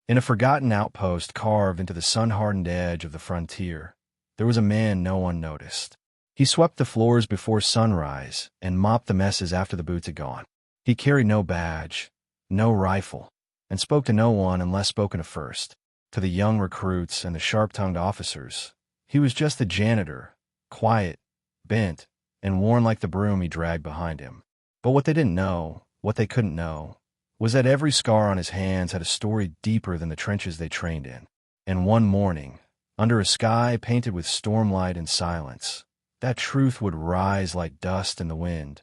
In a forgotten outpost carved into the sun-hardened edge of the frontier, there was a man no one noticed. He swept the floors before sunrise and mopped the messes after the boots had gone. He carried no badge, no rifle, and spoke to no one unless spoken to first. To the young recruits and the sharp-tongued officers, he was just the janitor, quiet, bent, and worn like the broom he dragged behind him. But what they didn't know, what they couldn't know, was that every scar on his hands had a story deeper than the trenches they trained in. And one morning, under a sky painted with stormlight and silence, that truth would rise like dust in the wind,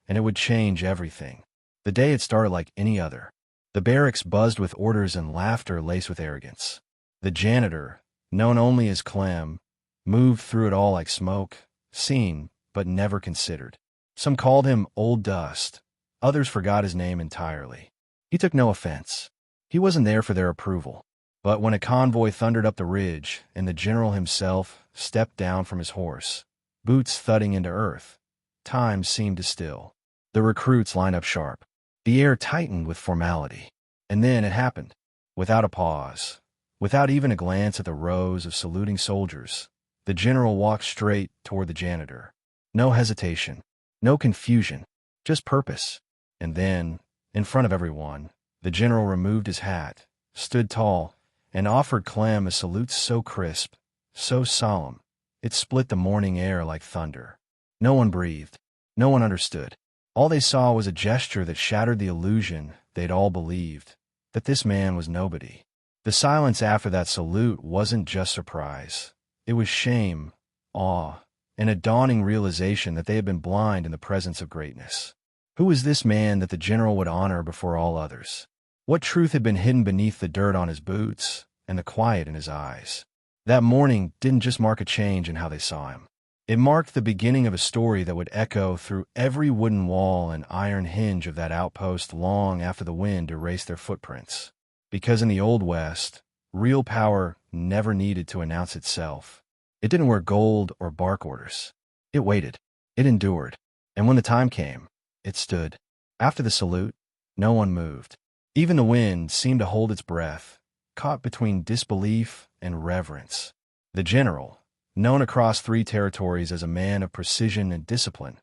and it would change everything. The day had started like any other. The barracks buzzed with orders and laughter laced with arrogance. The janitor, known only as Clem, moved through it all like smoke, seen but never considered. Some called him Old Dust, others forgot his name entirely. He took no offense. He wasn't there for their approval. But when a convoy thundered up the ridge and the general himself stepped down from his horse, boots thudding into earth, time seemed to still. The recruits lined up sharp. The air tightened with formality. And then it happened. Without a pause, without even a glance at the rows of saluting soldiers, the general walked straight toward the janitor. No hesitation, no confusion, just purpose. And then, in front of everyone, the general removed his hat, stood tall, and offered Clem a salute so crisp, so solemn, it split the morning air like thunder. No one breathed. No one understood. All they saw was a gesture that shattered the illusion they'd all believed, that this man was nobody. The silence after that salute wasn't just surprise. It was shame, awe, and a dawning realization that they had been blind in the presence of greatness. Who was this man that the general would honor before all others? What truth had been hidden beneath the dirt on his boots and the quiet in his eyes? That morning didn't just mark a change in how they saw him. It marked the beginning of a story that would echo through every wooden wall and iron hinge of that outpost long after the wind erased their footprints. Because in the Old West, real power never needed to announce itself. It didn't wear gold or bark orders. It waited. It endured. And when the time came, it stood. After the salute, no one moved. Even the wind seemed to hold its breath, caught between disbelief and reverence. The general, known across 3 territories as a man of precision and discipline,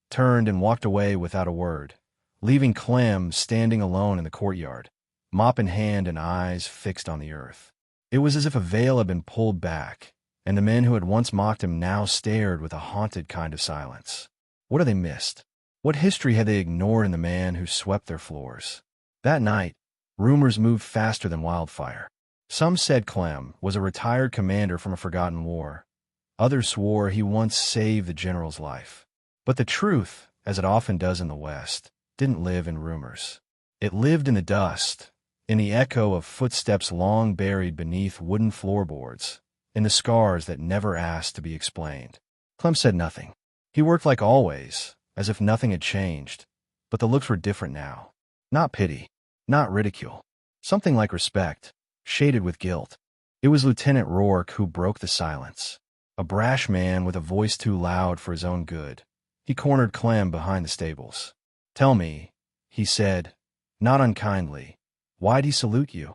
turned and walked away without a word, leaving Clem standing alone in the courtyard, mop in hand and eyes fixed on the earth. It was as if a veil had been pulled back, and the men who had once mocked him now stared with a haunted kind of silence. What had they missed? What history had they ignored in the man who swept their floors? That night, rumors moved faster than wildfire. Some said Clem was a retired commander from a forgotten war. Others swore he once saved the general's life. But the truth, as it often does in the West, didn't live in rumors. It lived in the dust, in the echo of footsteps long buried beneath wooden floorboards, in the scars that never asked to be explained. Clem said nothing. He worked like always, as if nothing had changed, but the looks were different now. Not pity, not ridicule, something like respect, shaded with guilt. It was Lieutenant Rourke who broke the silence. A brash man with a voice too loud for his own good. He cornered Clem behind the stables. "Tell me," he said, not unkindly, "why'd he salute you?"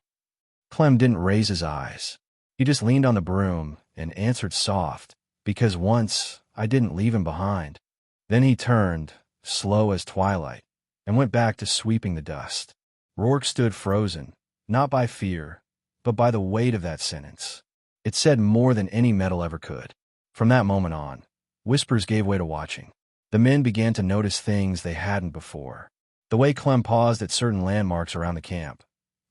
Clem didn't raise his eyes. He just leaned on the broom and answered soft, "Because once I didn't leave him behind." Then he turned, slow as twilight, and went back to sweeping the dust. Rourke stood frozen, not by fear, but by the weight of that sentence. It said more than any medal ever could. From that moment on, whispers gave way to watching. The men began to notice things they hadn't before. The way Clem paused at certain landmarks around the camp,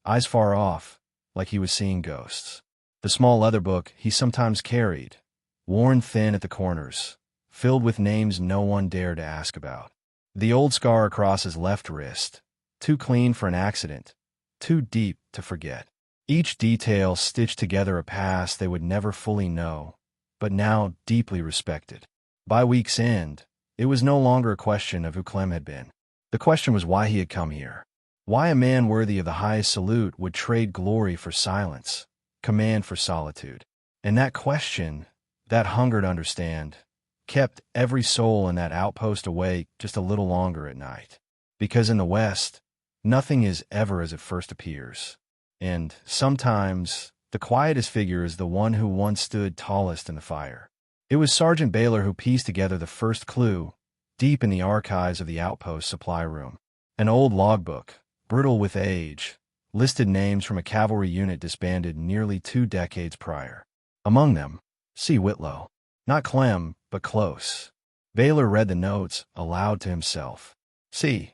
eyes far off, like he was seeing ghosts. The small leather book he sometimes carried, worn thin at the corners, filled with names no one dared to ask about. The old scar across his left wrist, too clean for an accident, too deep to forget. Each detail stitched together a past they would never fully know, but now deeply respected. By week's end, it was no longer a question of who Clem had been. The question was why he had come here. Why a man worthy of the highest salute would trade glory for silence, command for solitude. And that question, that hunger to understand, kept every soul in that outpost awake just a little longer at night. Because in the West, nothing is ever as it first appears. And sometimes, the quietest figure is the one who once stood tallest in the fire. It was Sergeant Baylor who pieced together the first clue, deep in the archives of the outpost supply room. An old logbook, brittle with age, listed names from a cavalry unit disbanded nearly 2 decades prior. Among them, C. Whitlow. Not Clem, but close. Baylor read the notes aloud to himself. C.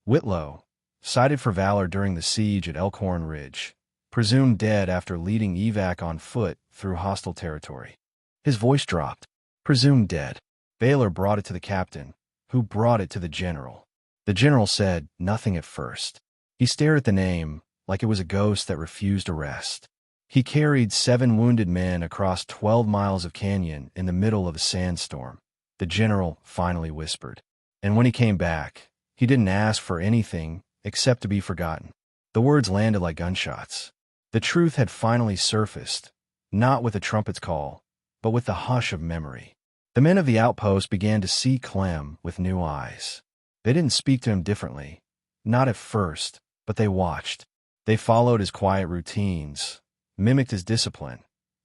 Whitlow, cited for valor during the siege at Elkhorn Ridge, presumed dead after leading evac on foot through hostile territory. His voice dropped. Presumed dead. Baylor brought it to the captain, who brought it to the general. The general said nothing at first. He stared at the name like it was a ghost that refused to rest. He carried 7 wounded men across 12 miles of canyon in the middle of a sandstorm. The general finally whispered. And when he came back, he didn't ask for anything except to be forgotten. The words landed like gunshots. The truth had finally surfaced, not with a trumpet's call, but with the hush of memory. The men of the outpost began to see Clem with new eyes. They didn't speak to him differently, not at first, but they watched. They followed his quiet routines, mimicked his discipline,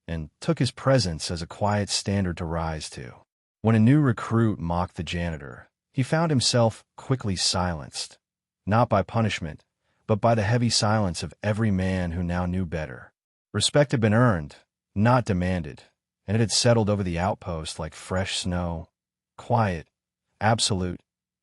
and took his presence as a quiet standard to rise to. When a new recruit mocked the janitor, he found himself quickly silenced, not by punishment, but by the heavy silence of every man who now knew better. Respect had been earned, not demanded, and it had settled over the outpost like fresh snow, quiet, absolute,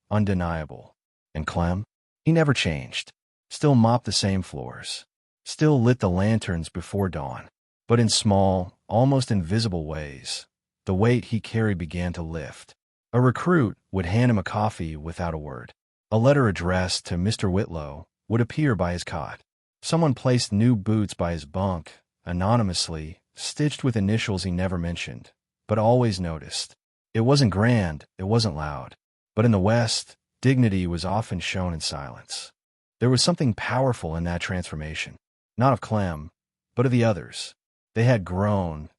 undeniable. And Clem? He never changed. Still mopped the same floors. Still lit the lanterns before dawn. But in small, almost invisible ways, the weight he carried began to lift. A recruit would hand him a coffee without a word. A letter addressed to Mr. Whitlow would appear by his cot. Someone placed new boots by his bunk, anonymously, stitched with initials he never mentioned, but always noticed. It wasn't grand, it wasn't loud. But in the West, dignity was often shown in silence. There was something powerful in that transformation. Not of Clem, but of the others. They had grown,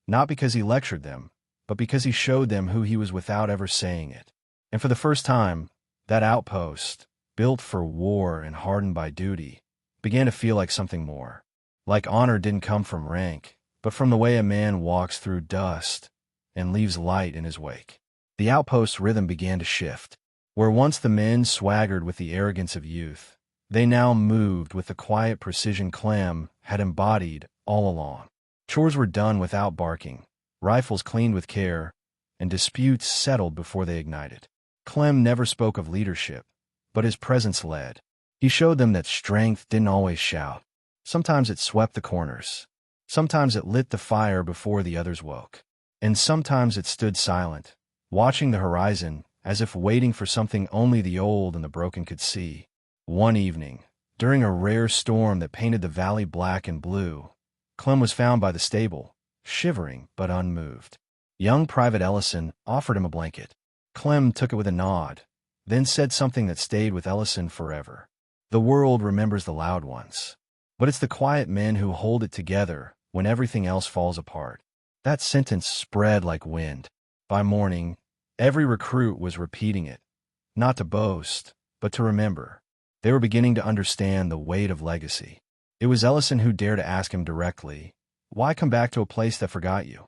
not because he lectured them, but because he showed them who he was without ever saying it. And for the first time, that outpost, built for war and hardened by duty, began to feel like something more. Like honor didn't come from rank, but from the way a man walks through dust and leaves light in his wake. The outpost's rhythm began to shift. Where once the men swaggered with the arrogance of youth, they now moved with the quiet precision Clem had embodied all along. Chores were done without barking, rifles cleaned with care, and disputes settled before they ignited. Clem never spoke of leadership, but his presence led. He showed them that strength didn't always shout. Sometimes it swept the corners. Sometimes it lit the fire before the others woke. And sometimes it stood silent, watching the horizon as if waiting for something only the old and the broken could see. One evening, during a rare storm that painted the valley black and blue, Clem was found by the stable, shivering but unmoved. Young Private Ellison offered him a blanket. Clem took it with a nod, then said something that stayed with Ellison forever. The world remembers the loud ones, but it's the quiet men who hold it together when everything else falls apart. That sentence spread like wind. By morning, every recruit was repeating it, not to boast, but to remember. They were beginning to understand the weight of legacy. It was Ellison who dared to ask him directly, "Why come back to a place that forgot you?"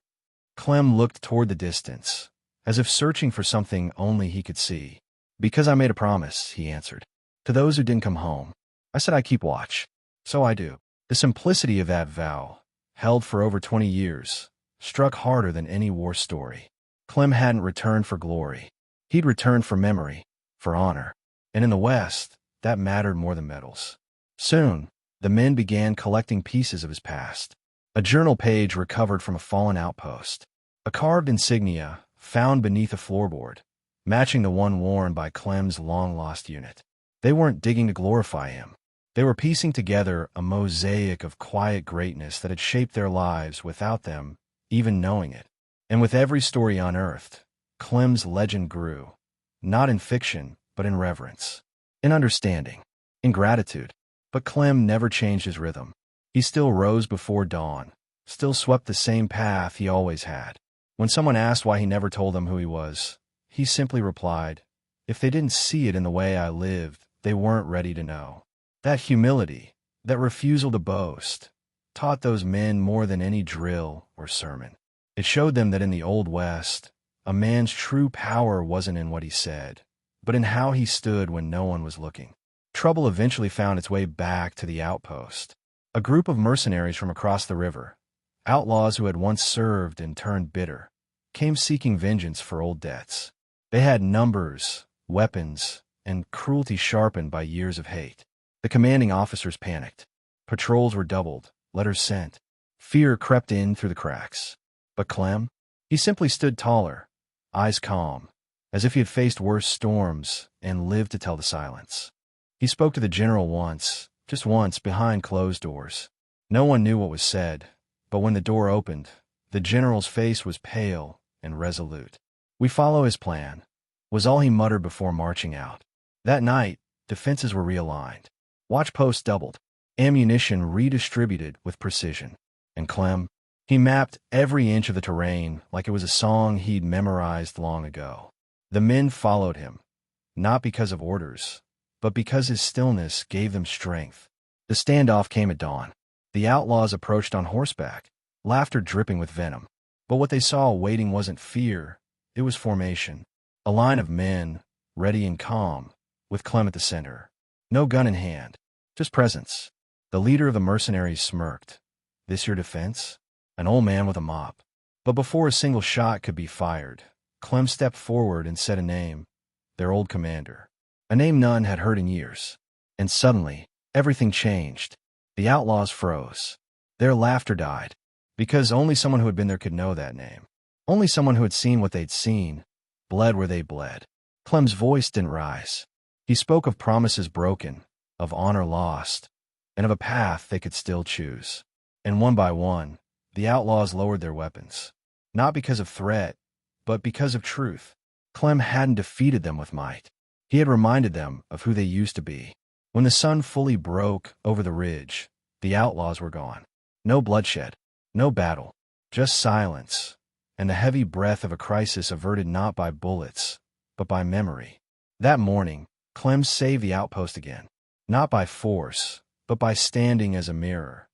Clem looked toward the distance, as if searching for something only he could see. "Because I made a promise," he answered. "To those who didn't come home. I said I'd keep watch. So I do." The simplicity of that vow, held for over 20 years, struck harder than any war story. Clem hadn't returned for glory. He'd returned for memory, for honor. And in the West, that mattered more than medals. Soon, the men began collecting pieces of his past. A journal page recovered from a fallen outpost. A carved insignia found beneath a floorboard, matching the one worn by Clem's long-lost unit. They weren't digging to glorify him. They were piecing together a mosaic of quiet greatness that had shaped their lives without them even knowing it. And with every story unearthed, Clem's legend grew, not in fiction, but in reverence, in understanding, in gratitude. But Clem never changed his rhythm. He still rose before dawn, still swept the same path he always had. When someone asked why he never told them who he was, he simply replied, "If they didn't see it in the way I lived, they weren't ready to know." That humility, That refusal to boast taught those men more than any drill or sermon. It showed them that in the Old West, a man's true power wasn't in what he said, but in how he stood when no one was looking. Trouble eventually found its way back to the outpost. A group of mercenaries from across the river, outlaws who had once served and turned bitter, came seeking vengeance for old debts. They had numbers, weapons, and cruelty sharpened by years of hate. The commanding officers panicked. Patrols were doubled, letters sent. Fear crept in through the cracks. But Clem? He simply stood taller, eyes calm, as if he had faced worse storms and lived to tell the silence. He spoke to the general once, just once, behind closed doors. No one knew what was said, but when the door opened, the general's face was pale and resolute. "We follow his plan," was all he muttered before marching out. That night, defenses were realigned. Watch posts doubled, ammunition redistributed with precision. And Clem, he mapped every inch of the terrain like it was a song he'd memorized long ago. The men followed him, not because of orders, but because his stillness gave them strength. The standoff came at dawn. The outlaws approached on horseback, laughter dripping with venom. But what they saw waiting wasn't fear, it was formation. A line of men, ready and calm, with Clem at the center. No gun in hand, just presence. The leader of the mercenaries smirked. "This your defense?" An old man with a mop. But before a single shot could be fired, Clem stepped forward and said a name, their old commander. A name none had heard in years. And suddenly, everything changed. The outlaws froze. Their laughter died. Because only someone who had been there could know that name. Only someone who had seen what they'd seen, bled where they bled. Clem's voice didn't rise. He spoke of promises broken, of honor lost, and of a path they could still choose. And one by one, the outlaws lowered their weapons. Not because of threat, but because of truth. Clem hadn't defeated them with might. He had reminded them of who they used to be. When the sun fully broke over the ridge, the outlaws were gone. No bloodshed, no battle, just silence, and the heavy breath of a crisis averted not by bullets, but by memory. That morning, Clem saved the outpost again, not by force, but by standing as a mirror,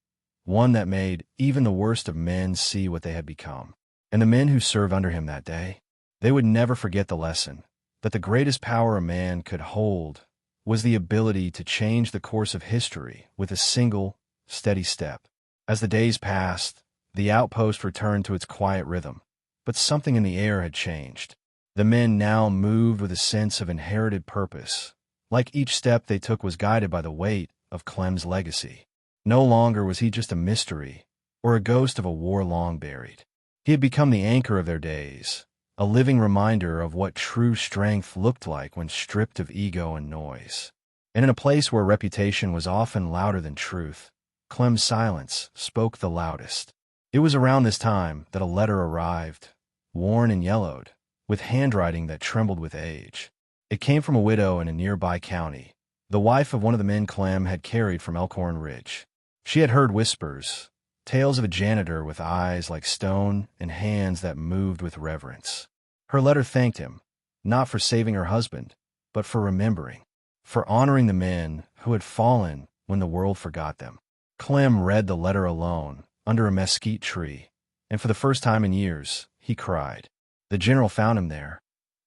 one that made even the worst of men see what they had become. And the men who served under him that day, they would never forget the lesson, that the greatest power a man could hold was the ability to change the course of history with a single, steady step. As the days passed, the outpost returned to its quiet rhythm, but something in the air had changed. The men now moved with a sense of inherited purpose, like each step they took was guided by the weight of Clem's legacy. No longer was he just a mystery, or a ghost of a war long buried. He had become the anchor of their days, a living reminder of what true strength looked like when stripped of ego and noise. And in a place where reputation was often louder than truth, Clem's silence spoke the loudest. It was around this time that a letter arrived, worn and yellowed, with handwriting that trembled with age. It came from a widow in a nearby county, the wife of one of the men Clem had carried from Elkhorn Ridge. She had heard whispers, tales of a janitor with eyes like stone and hands that moved with reverence. Her letter thanked him, not for saving her husband, but for remembering, for honoring the men who had fallen when the world forgot them. Clem read the letter alone, under a mesquite tree, and for the first time in years, he cried. The general found him there,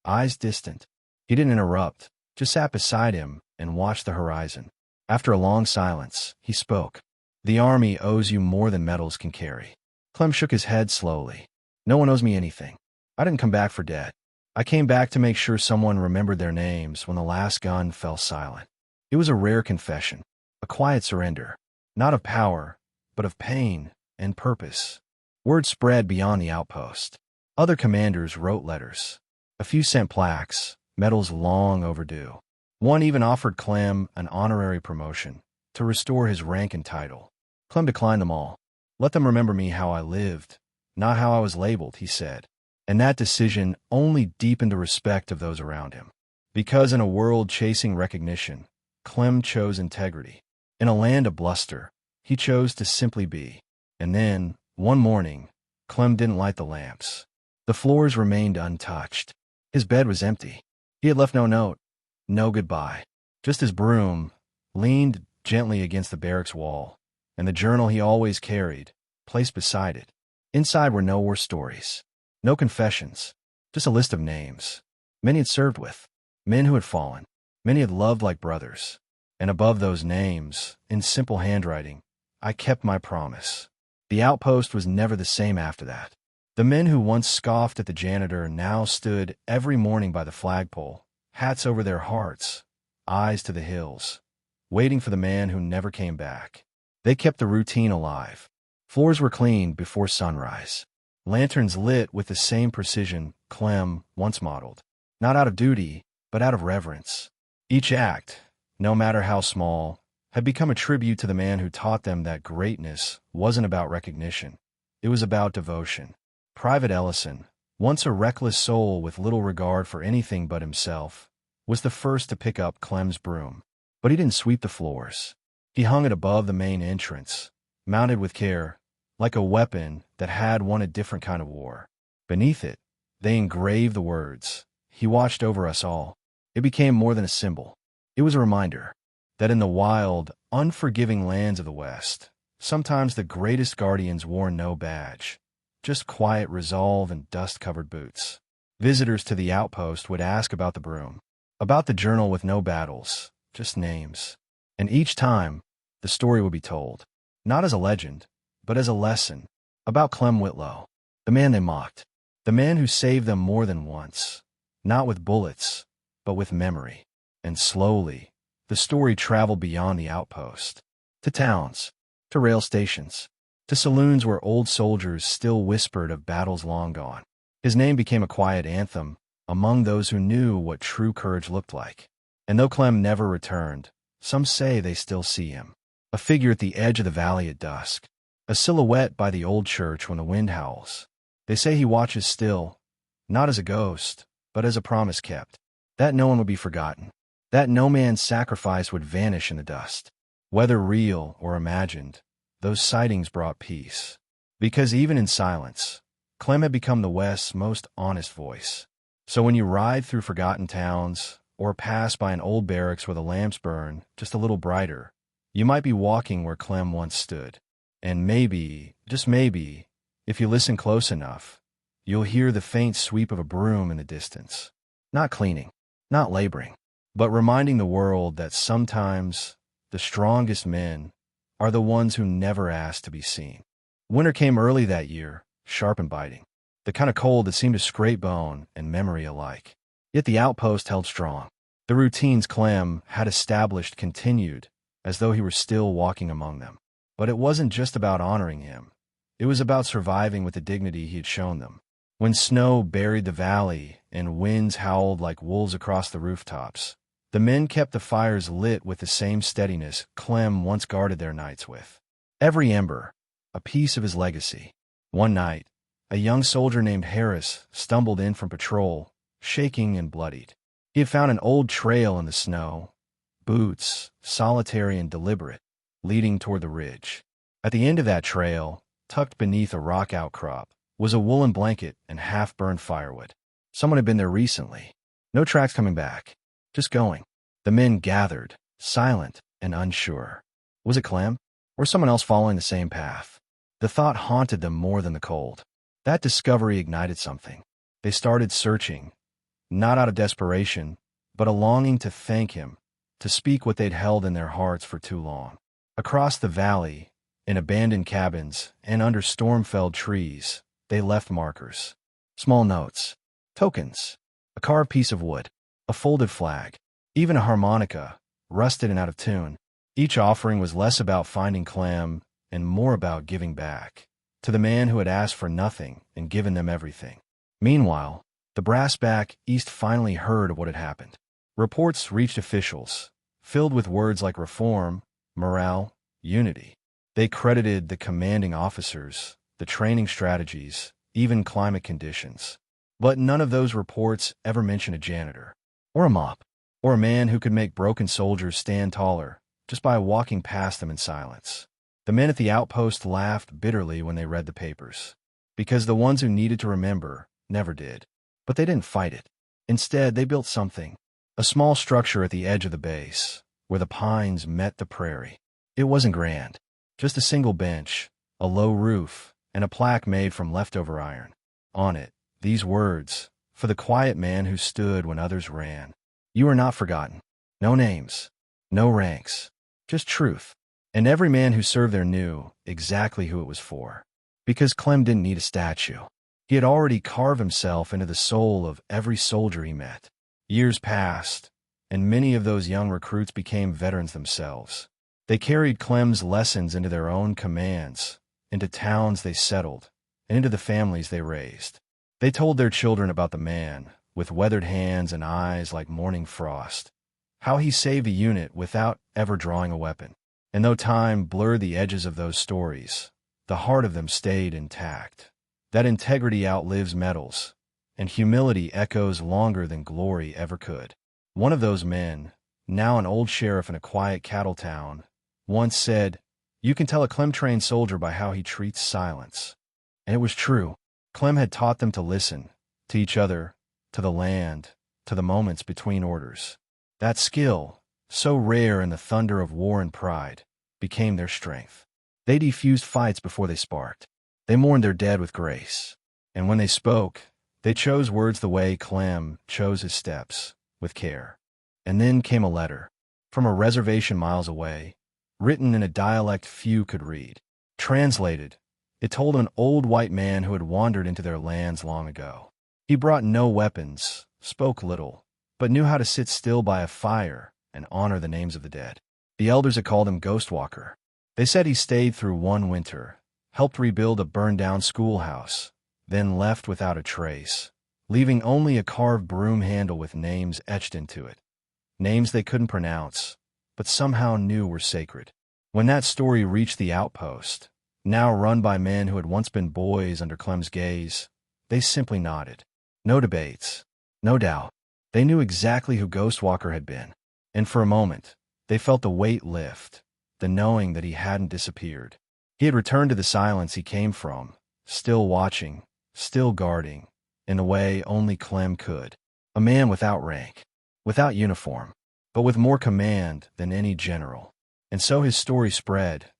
eyes distant. He didn't interrupt, just sat beside him and watched the horizon. After a long silence, he spoke. "The army owes you more than medals can carry." Clem shook his head slowly. "No one owes me anything. I didn't come back for debt. I came back to make sure someone remembered their names when the last gun fell silent." It was a rare confession, a quiet surrender, not of power, but of pain and purpose. Word spread beyond the outpost. Other commanders wrote letters. A few sent plaques, medals long overdue. One even offered Clem an honorary promotion to restore his rank and title. Clem declined them all. "Let them remember me how I lived, not how I was labeled," he said. And that decision only deepened the respect of those around him. Because in a world chasing recognition, Clem chose integrity. In a land of bluster, he chose to simply be. And then, one morning, Clem didn't light the lamps. The floors remained untouched. His bed was empty. He had left no note, no goodbye. Just his broom, leaned gently against the barracks wall, and the journal he always carried, placed beside it. Inside were no war stories, no confessions, just a list of names. Men he had served with, men who had fallen, men he had loved like brothers. And above those names, in simple handwriting, I kept my promise. The outpost was never the same after that. The men who once scoffed at the janitor now stood every morning by the flagpole, hats over their hearts, eyes to the hills, waiting for the man who never came back. They kept the routine alive. Floors were cleaned before sunrise. Lanterns lit with the same precision Clem once modeled, not out of duty, but out of reverence. Each act, no matter how small, had become a tribute to the man who taught them that greatness wasn't about recognition. It was about devotion. Private Ellison, once a reckless soul with little regard for anything but himself, was the first to pick up Clem's broom. But he didn't sweep the floors. He hung it above the main entrance, mounted with care, like a weapon that had won a different kind of war. Beneath it, they engraved the words, "He watched over us all." It became more than a symbol. It was a reminder that in the wild, unforgiving lands of the West, sometimes the greatest guardians wore no badge, just quiet resolve and dust-covered boots. Visitors to the outpost would ask about the broom, about the journal with no battles, just names. And each time, the story would be told, not as a legend, but as a lesson, about Clem Whitlow, the man they mocked, the man who saved them more than once, not with bullets, but with memory. And slowly, the story traveled beyond the outpost, to towns, to rail stations, to saloons where old soldiers still whispered of battles long gone. His name became a quiet anthem among those who knew what true courage looked like. And though Clem never returned, some say they still see him, a figure at the edge of the valley at dusk, a silhouette by the old church when the wind howls. They say he watches still, not as a ghost, but as a promise kept, that no one would be forgotten, that no man's sacrifice would vanish in the dust. Whether real or imagined, those sightings brought peace. Because even in silence, Clem had become the West's most honest voice. So when you ride through forgotten towns, or pass by an old barracks where the lamps burn just a little brighter, you might be walking where Clem once stood. And maybe, just maybe, if you listen close enough, you'll hear the faint sweep of a broom in the distance. Not cleaning, not laboring, but reminding the world that sometimes the strongest men are the ones who never ask to be seen. Winter came early that year, sharp and biting, the kind of cold that seemed to scrape bone and memory alike. Yet the outpost held strong. The routines Clem had established continued, as though he were still walking among them. But it wasn't just about honoring him. It was about surviving with the dignity he had shown them. When snow buried the valley and winds howled like wolves across the rooftops, the men kept the fires lit with the same steadiness Clem once guarded their nights with. Every ember, a piece of his legacy. One night, a young soldier named Harris stumbled in from patrol, shaking and bloodied. He had found an old trail in the snow, boots, solitary and deliberate, leading toward the ridge. At the end of that trail, tucked beneath a rock outcrop, was a woolen blanket and half-burned firewood. Someone had been there recently. No tracks coming back. Just going. The men gathered, silent and unsure. Was it Clem? Or someone else following the same path? The thought haunted them more than the cold. That discovery ignited something. They started searching, not out of desperation, but a longing to thank him, to speak what they'd held in their hearts for too long. Across the valley, in abandoned cabins and under storm-felled trees, they left markers. Small notes, tokens, a carved piece of wood, a folded flag, even a harmonica, rusted and out of tune. Each offering was less about finding Clem and more about giving back to the man who had asked for nothing and given them everything. Meanwhile, the brass back east finally heard of what had happened. Reports reached officials, filled with words like reform, morale, unity. They credited the commanding officers, the training strategies, even climate conditions. But none of those reports ever mentioned a janitor, or a mop, or a man who could make broken soldiers stand taller just by walking past them in silence. The men at the outpost laughed bitterly when they read the papers, because the ones who needed to remember never did. But they didn't fight it. Instead, they built something, a small structure at the edge of the base, where the pines met the prairie. It wasn't grand. Just a single bench, a low roof, and a plaque made from leftover iron. On it, these words, for the quiet man who stood when others ran. You are not forgotten. No names, no ranks, just truth. And every man who served there knew exactly who it was for. Because Clem didn't need a statue. He had already carved himself into the soul of every soldier he met. Years passed, and many of those young recruits became veterans themselves. They carried Clem's lessons into their own commands, into towns they settled, and into the families they raised. They told their children about the man, with weathered hands and eyes like morning frost, how he saved a unit without ever drawing a weapon. And though time blurred the edges of those stories, the heart of them stayed intact. That integrity outlives medals, and humility echoes longer than glory ever could. One of those men, now an old sheriff in a quiet cattle town, once said, "You can tell a Clem-trained soldier by how he treats silence." And it was true. Clem had taught them to listen, to each other, to the land, to the moments between orders. That skill, so rare in the thunder of war and pride, became their strength. They defused fights before they sparked. They mourned their dead with grace. And when they spoke, they chose words the way Clem chose his steps, with care. And then came a letter, from a reservation miles away, written in a dialect few could read. Translated, it told an old white man who had wandered into their lands long ago. He brought no weapons, spoke little, but knew how to sit still by a fire and honor the names of the dead. The elders had called him Ghostwalker. They said he stayed through one winter, helped rebuild a burned-down schoolhouse, then left without a trace, leaving only a carved broom handle with names etched into it. Names they couldn't pronounce, but somehow knew were sacred. When that story reached the outpost, now run by men who had once been boys under Clem's gaze, they simply nodded. No debates, no doubt. They knew exactly who Ghostwalker had been. And for a moment, they felt the weight lift, the knowing that he hadn't disappeared. He had returned to the silence he came from, still watching, still guarding, in a way only Clem could. A man without rank, without uniform, but with more command than any general. And so his story spread,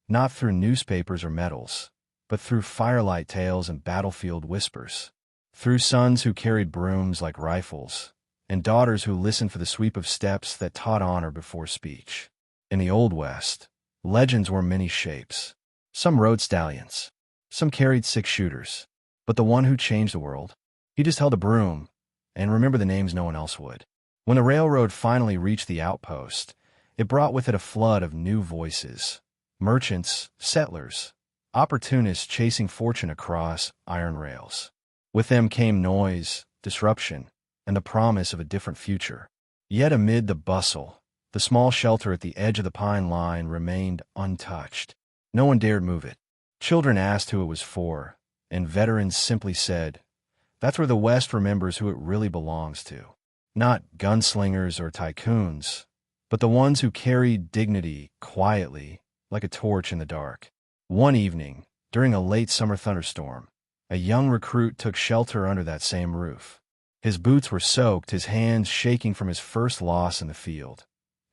not through newspapers or medals, but through firelight tales and battlefield whispers, through sons who carried brooms like rifles, and daughters who listened for the sweep of steps that taught honor before speech. In the Old West, legends were many shapes. Some rode stallions, some carried six-shooters, but the one who changed the world, he just held a broom, and remember the names no one else would. When the railroad finally reached the outpost, it brought with it a flood of new voices. Merchants, settlers, opportunists chasing fortune across iron rails. With them came noise, disruption, and the promise of a different future. Yet amid the bustle, the small shelter at the edge of the pine line remained untouched. No one dared move it. Children asked who it was for, and veterans simply said, "That's where the West remembers who it really belongs to." Not gunslingers or tycoons, but the ones who carried dignity quietly, like a torch in the dark. One evening, during a late summer thunderstorm, a young recruit took shelter under that same roof. His boots were soaked, his hands shaking from his first loss in the field,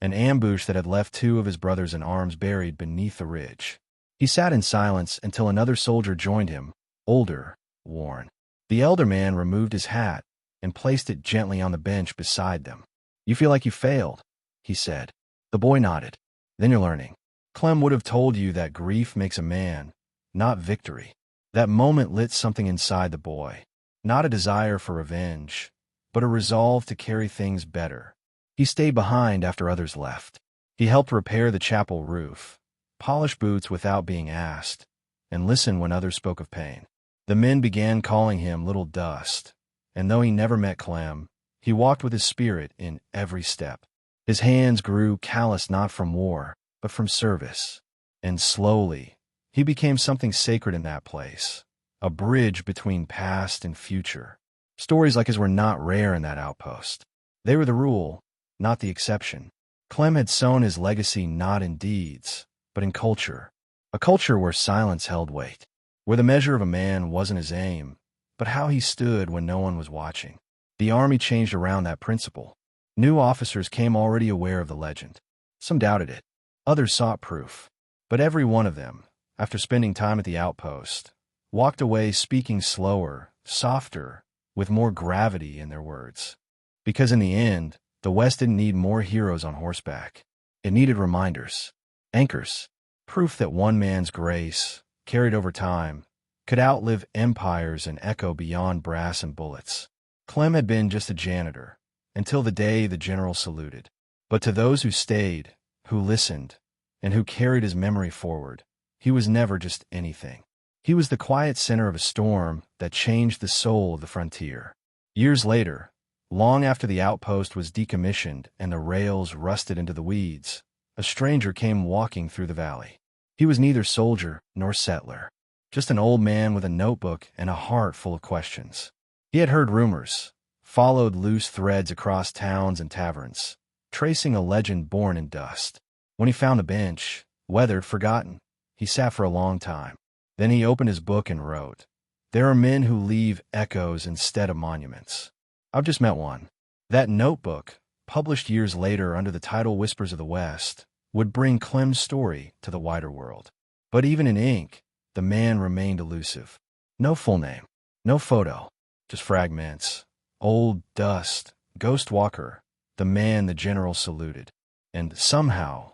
an ambush that had left two of his brothers in arms buried beneath the ridge. He sat in silence until another soldier joined him, older, worn. The elder man removed his hat and placed it gently on the bench beside them. "You feel like you failed," he said. The boy nodded. "Then you're learning. Clem would have told you that grief makes a man, not victory." That moment lit something inside the boy. Not a desire for revenge, but a resolve to carry things better. He stayed behind after others left. He helped repair the chapel roof, polish boots without being asked, and listen when others spoke of pain. The men began calling him Little Dust, and though he never met Clem, he walked with his spirit in every step. His hands grew callous not from war, but from service, and slowly, he became something sacred in that place. A bridge between past and future. Stories like his were not rare in that outpost. They were the rule, not the exception. Clem had sown his legacy not in deeds, but in culture. A culture where silence held weight, where the measure of a man wasn't his aim, but how he stood when no one was watching. The army changed around that principle. New officers came already aware of the legend. Some doubted it. Others sought proof. But every one of them, after spending time at the outpost, walked away speaking slower, softer, with more gravity in their words. Because in the end, the West didn't need more heroes on horseback. It needed reminders, anchors, proof that one man's grace, carried over time, could outlive empires and echo beyond brass and bullets. Clem had been just a janitor, until the day the general saluted. But to those who stayed, who listened, and who carried his memory forward, he was never just anything. He was the quiet center of a storm that changed the soul of the frontier. Years later, long after the outpost was decommissioned and the rails rusted into the weeds, a stranger came walking through the valley. He was neither soldier nor settler, just an old man with a notebook and a heart full of questions. He had heard rumors, followed loose threads across towns and taverns, tracing a legend born in dust. When he found a bench, weathered, forgotten, he sat for a long time. Then he opened his book and wrote, "There are men who leave echoes instead of monuments." I've just met one. That notebook, published years later under the title Whispers of the West, would bring Clem's story to the wider world. But even in ink, the man remained elusive. No full name, no photo, just fragments. Old dust, ghost walker, the man the general saluted. And somehow,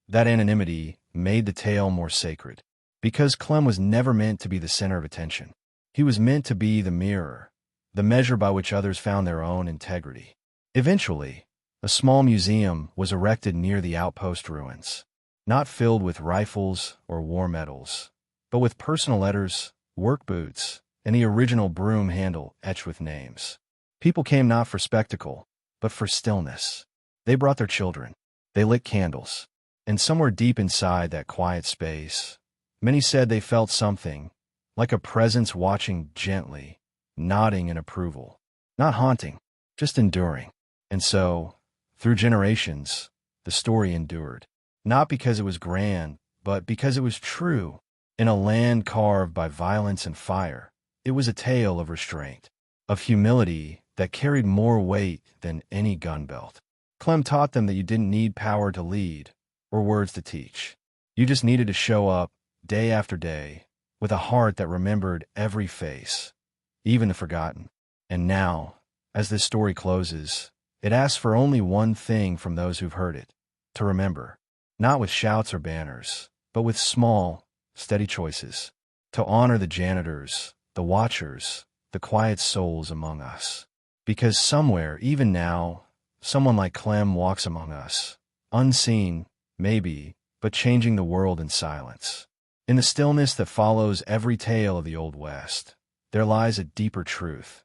that anonymity made the tale more sacred. Because Clem was never meant to be the center of attention. He was meant to be the mirror, the measure by which others found their own integrity. Eventually, a small museum was erected near the outpost ruins, not filled with rifles or war medals, but with personal letters, work boots, and the original broom handle etched with names. People came not for spectacle, but for stillness. They brought their children. They lit candles. And somewhere deep inside that quiet space, many said they felt something, like a presence watching gently, nodding in approval. Not haunting, just enduring. And so, through generations, the story endured. Not because it was grand, but because it was true. In a land carved by violence and fire, it was a tale of restraint, of humility that carried more weight than any gun belt. Clem taught them that you didn't need power to lead, or words to teach. You just needed to show up, day after day, with a heart that remembered every face, even the forgotten. And now, as this story closes, it asks for only one thing from those who've heard it: to remember, not with shouts or banners, but with small, steady choices, to honor the janitors, the watchers, the quiet souls among us. Because somewhere, even now, someone like Clem walks among us, unseen, maybe, but changing the world in silence. In the stillness that follows every tale of the Old West, there lies a deeper truth,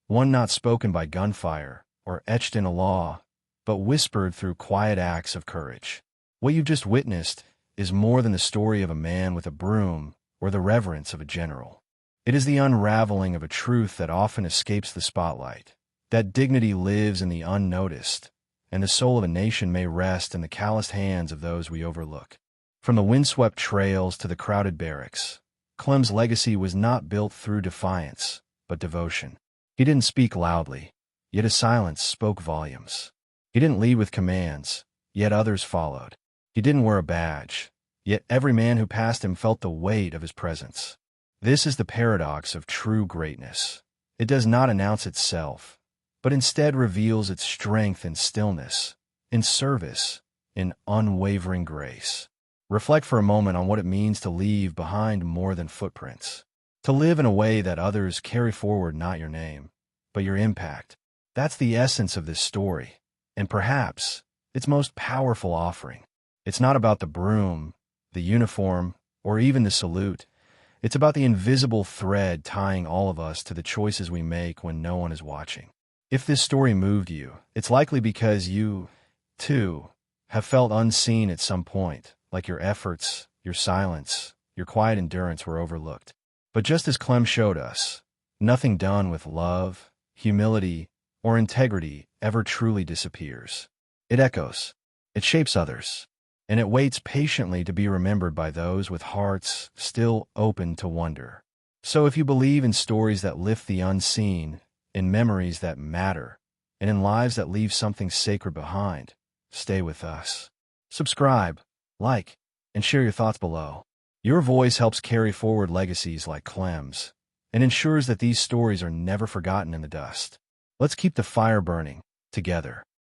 one not spoken by gunfire or etched in a law, but whispered through quiet acts of courage. What you've just witnessed is more than the story of a man with a broom or the reverence of a general. It is the unraveling of a truth that often escapes the spotlight, that dignity lives in the unnoticed, and the soul of a nation may rest in the calloused hands of those we overlook. From the windswept trails to the crowded barracks, Clem's legacy was not built through defiance, but devotion. He didn't speak loudly, yet his silence spoke volumes. He didn't lead with commands, yet others followed. He didn't wear a badge, yet every man who passed him felt the weight of his presence. This is the paradox of true greatness. It does not announce itself, but instead reveals its strength in stillness, in service, in unwavering grace. Reflect for a moment on what it means to leave behind more than footprints. To live in a way that others carry forward not your name, but your impact. That's the essence of this story, and perhaps its most powerful offering. It's not about the broom, the uniform, or even the salute. It's about the invisible thread tying all of us to the choices we make when no one is watching. If this story moved you, it's likely because you, too, have felt unseen at some point, like your efforts, your silence, your quiet endurance were overlooked. But just as Clem showed us, nothing done with love, humility, or integrity ever truly disappears. It echoes, it shapes others, and it waits patiently to be remembered by those with hearts still open to wonder. So if you believe in stories that lift the unseen, in memories that matter, and in lives that leave something sacred behind, stay with us. Subscribe, like, and share your thoughts below. Your voice helps carry forward legacies like Clem's and ensures that these stories are never forgotten in the dust. Let's keep the fire burning together.